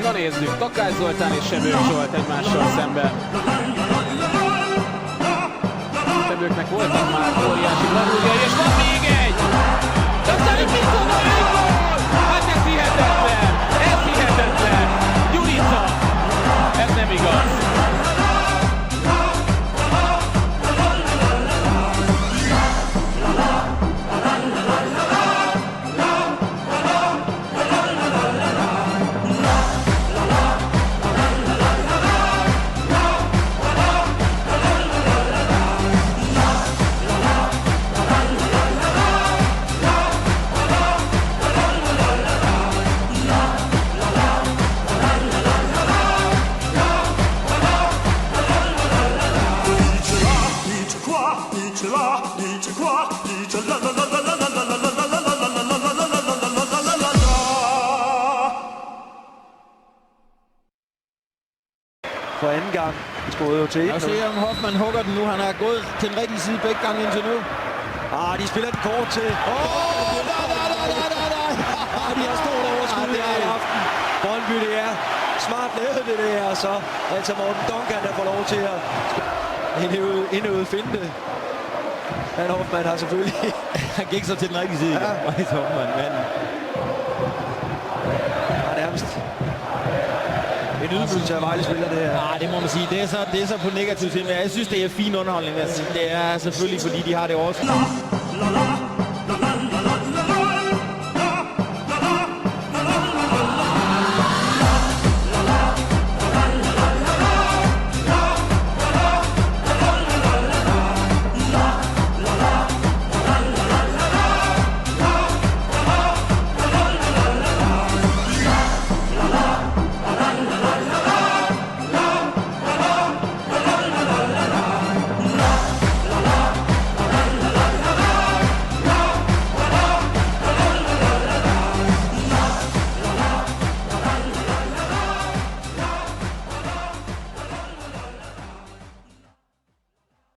Na nézzük, Takács Zoltán és Sebők Zsolt egymással szemben. Sebőknek voltak már óriási gratuljára, és van még egy! De aztán itt mit tudom, egy gól! Hát ez hihetetlen! Ez hihetetlen! Gyurica! Ez nem igaz! For anden gang skruede jo til 1-0. Og se om Hoffmann hugger den nu. Han har gået til den rigtige side begge gange indtil nu. De spiller den kort til. Nej. De har stort overskud i aften. Brøndby, det er smart lavet det der, og så altså Morten Duncan, der får lov til at indøve finte. Men Hoffmann har selvfølgelig... Han gik så til den rigtige side. Ja. Hoffmann, men... Ja, nærmest. En ydmygelse af Vejle spiller det her. Ja, det må man sige. Det er så på negativt side, men jeg synes, det er fin underholdning. Det er selvfølgelig, fordi de har det også.